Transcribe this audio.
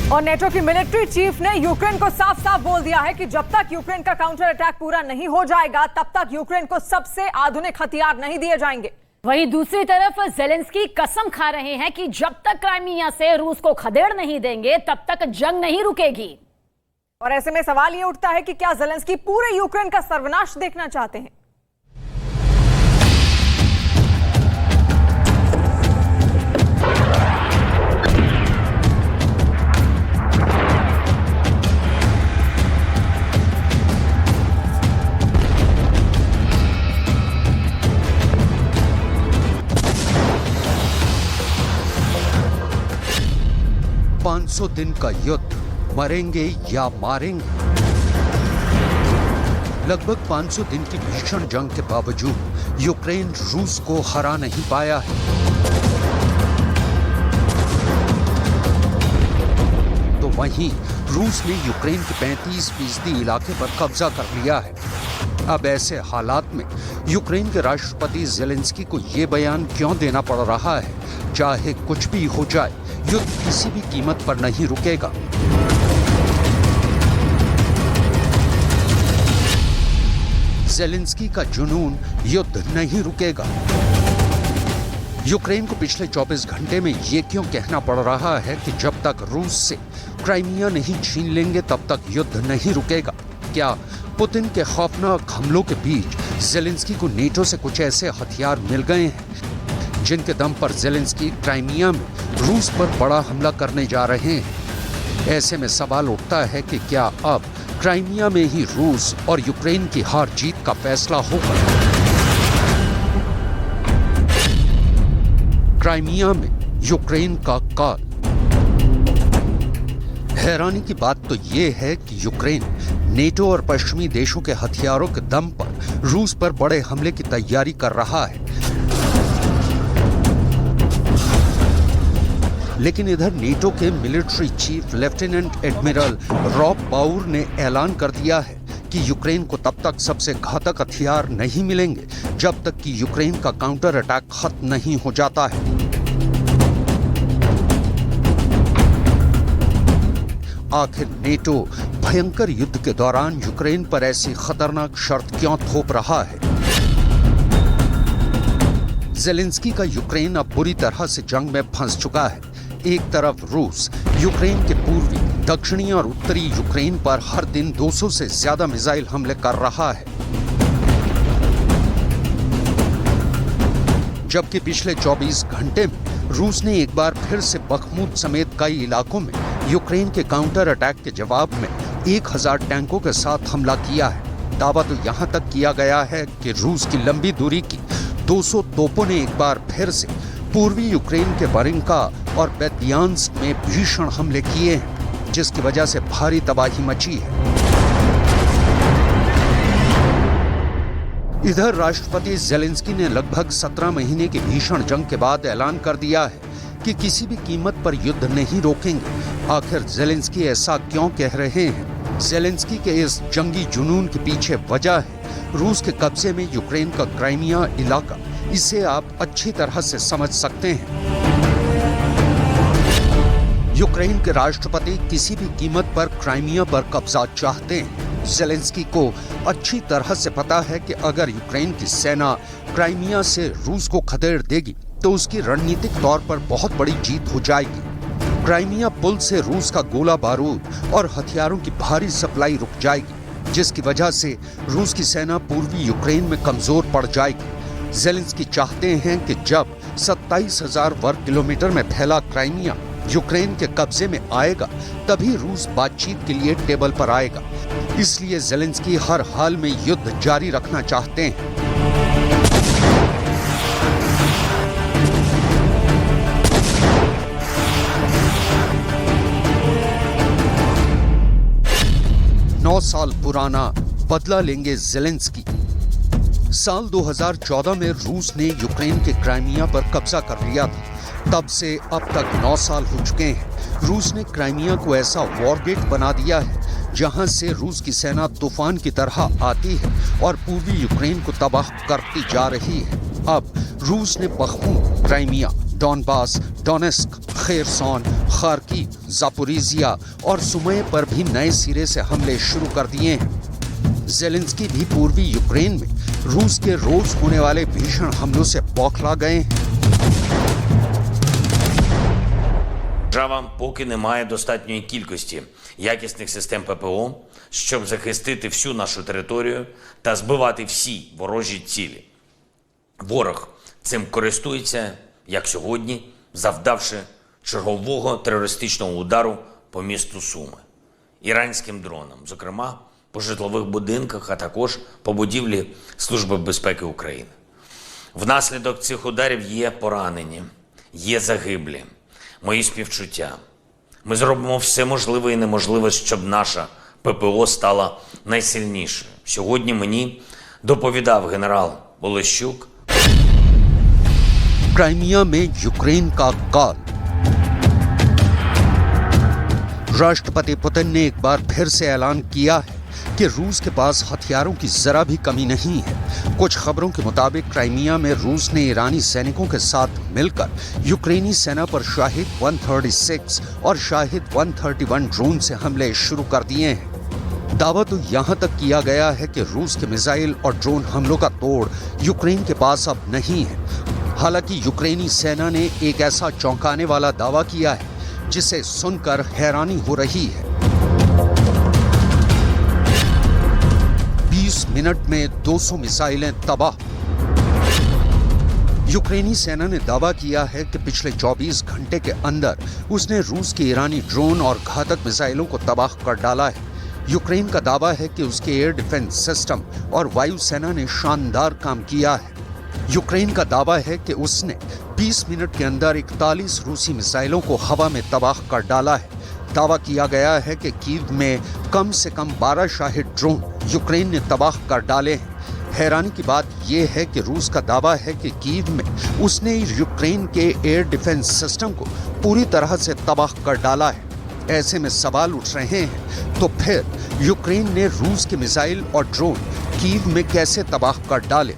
और नेटो की military chief ने यूक्रेन को साफ साफ बोल दिया है कि जब तक यूक्रेन का काउंटर अटैक पूरा नहीं हो जाएगा तब तक यूक्रेन को सबसे आधुनिक हथियार नहीं दिए जाएंगे। वहीं दूसरी तरफ जेलेंस्की कसम खा रहे हैं कि जब तक क्राइमिया से रूस को खदेड़ नहीं देंगे तब तक जंग नहीं रुकेगी। और ऐसे में सवाल ये उठता है कि क्या जेलेंस्की पूरे यूक्रेन का सर्वनाश देखना चाहते हैं? सौ दिन का युद्ध, मरेंगे या मारेंगे। लगभग 500 दिन की भीषण जंग के बावजूद यूक्रेन रूस को हरा नहीं पाया है। तो वहीं रूस ने यूक्रेन के 35% इलाके पर कब्जा कर लिया है। अब ऐसे हालात में यूक्रेन के राष्ट्रपति जेलेंस्की को यह बयान क्यों देना पड़ रहा है, चाहे कुछ भी हो जाए युद्ध किसी भी कीमत पर नहीं रुकेगा। जेलेंस्की का जुनून, युद्ध नहीं रुकेगा। यूक्रेन को पिछले 24 घंटे में यह क्यों कहना पड़ रहा है कि जब तक रूस से क्राइमिया नहीं छीन लेंगे तब तक युद्ध नहीं रुकेगा? क्या पुतिन के खौफनाक हमलों के बीच जेलेंस्की को नेटो से कुछ ऐसे हथियार मिल गए हैं जिनके दम पर जेलेंस्की क्राइमिया में रूस पर बड़ा हमला करने जा रहे हैं? ऐसे में सवाल उठता है कि क्या अब क्राइमिया में ही रूस और यूक्रेन की हार जीत का फैसला होगा? क्राइमिया में यूक्रेन का काल। हैरानी की बात तो यह है कि यूक्रेन नेटो और पश्चिमी देशों के हथियारों के दम पर रूस पर बड़े हमले की तैयारी कर रहा है, लेकिन इधर नेटो के military chief lieutenant admiral Rob Bauer ने ऐलान कर दिया है कि यूक्रेन को तब तक सबसे घातक हथियार नहीं मिलेंगे जब तक कि यूक्रेन का काउंटर अटैक खत्म नहीं हो जाता है। आखिर नेटो भयंकर युद्ध के दौरान यूक्रेन पर ऐसी खतरनाक शर्त क्यों थोप रहा है? जेलेंस्की का यूक्रेन अब बुरी तरह से जंग में फंस चुका है। एक तरफ रूस यूक्रेन के पूर्वी, दक्षिणी और उत्तरी यूक्रेन पर हर दिन 200 से ज्यादा मिसाइल हमले कर रहा है, जबकि पिछले 24 घंटे में रूस ने एक बार फिर से बखमुत समेत कई इलाकों में यूक्रेन के काउंटर अटैक के जवाब में 1000 टैंकों के साथ हमला किया है। दावा तो यहां तक किया गया है कि रूस की लंबी दूरी की 200 तोपों ने एक बार फिर से पूर्वी यूक्रेन के बरिंका और बेद्यांस्क में भीषण हमले किए हैं, जिसकी वजह से भारी तबाही मची है। इधर राष्ट्रपति जेलेंस्की ने लगभग 17 महीने की भीषण जंग के बाद ऐलान कर दिया है कि किसी भी कीमत पर युद्ध नहीं रोकेंगे। आखिर जेलेंस्की ऐसा क्यों कह रहे हैं? जेलेंस्की के इस जंगी जुनून के पीछे वजह है रूस के कब्जे में यूक्रेन का क्राइमिया इलाका। इसे आप अच्छी तरह से समझ सकते हैं। यूक्रेन के राष्ट्रपति किसी भी कीमत पर क्राइमिया पर कब्जा चाहते हैं। जेलेंस्की को अच्छी तरह से पता है कि अगर यूक्रेन की सेना क्राइमिया से रूस को खदेड़ देगी तो उसकी रणनीतिक तौर पर बहुत बड़ी जीत हो जाएगी। क्राइमिया पुल से रूस का गोला बारूद और हथियारों की भारी सप्लाई रुक जाएगी, जिसकी वजह से रूस की सेना पूर्वी यूक्रेन में कमजोर पड़ जाएगी। जेलेंस्की चाहते हैं कि जब 27,000 वर्ग किलोमीटर में फैला क्राइमिया यूक्रेन के कब्जे में आएगा तभी रूस बातचीत के लिए टेबल पर आएगा। इसलिए जेलेंस्की हर हाल में युद्ध जारी रखना चाहते हैं। नौ साल पुराना बदला लेंगे जेलेंस्की। साल 2014 में रूस ने यूक्रेन के क्राइमिया पर कब्जा कर लिया था। तब से अब तक 9 साल हो चुके हैं। रूस ने क्राइमिया को ऐसा वॉर गेट बना दिया है जहां से रूस की सेना तूफान की तरह आती है और पूर्वी यूक्रेन को तबाह करती जा रही है। अब रूस ने Bakhmut, Crimea, Donbas, Donetsk, Kherson, Kharkiv, Zaporizhzhia और सुमे पर भी नए सिरे से हमले शुरू कर दिए हैं। ज़ेलेंस्की भी पूर्वी यूक्रेन में रूस के रोज होने वाले भीषण हमलों से बौखला गए हैं। Держава поки не має достатньої кількості якісних систем ППО, щоб захистити всю нашу територію та збивати всі ворожі цілі. Ворог цим користується, як сьогодні, завдавши чергового терористичного удару по місту Суми. Іранським дронам, зокрема, по житлових будинках, а також по будівлі Служби безпеки України. Внаслідок цих ударів є поранені, є загиблі. Мої співчуття. Ми зробимо все можливе і неможливе, щоб наша ППО стала найсильнішою. Сьогодні мені доповідав генерал Болещук. क्राइमिया में यूक्रेन का काल। राष्ट्रपति पुतिन ने एक बार फिर से ऐलान किया है कि रूस के पास हथियारों की जरा भी कमी नहीं है। कुछ खबरों के मुताबिक क्राइमिया में रूस ने ईरानी सैनिकों के साथ मिलकर यूक्रेनी सेना पर शाहिद 136 और शाहिद 131 ड्रोन से हमले शुरू कर दिए हैं। दावा तो यहां तक किया गया है कि रूस के मिसाइल और ड्रोन हमलों का तोड़ यूक्रेन के पास अब नहीं है। हालांकि यूक्रेनी सेना ने एक ऐसा चौंकाने वाला दावा किया है जिसे सुनकर हैरानी हो रही है। 20 मिनट में 200 मिसाइलें तबाह। यूक्रेनी सेना ने दावा किया है कि पिछले 24 घंटे के अंदर उसने रूस के ईरानी ड्रोन और घातक मिसाइलों को तबाह कर डाला है। यूक्रेन का दावा है कि उसके एयर डिफेंस सिस्टम और वायुसेना ने शानदार काम किया है। यूक्रेन का दावा है कि उसने 20 मिनट के अंदर 41 रूसी मिसाइलों को हवा में तबाह कर डाला है। दावा किया गया है कि कीव में कम से कम 12 शाहिद ड्रोन यूक्रेन ने तबाह कर डाले हैं। हैरानी की बात यह है कि रूस का दावा है कि कीव में उसने यूक्रेन के एयर डिफेंस सिस्टम को पूरी तरह से तबाह कर डाला है। ऐसे में सवाल उठ रहे हैं, तो फिर यूक्रेन ने रूस के मिसाइल और ड्रोन कीव में कैसे तबाह कर डाले?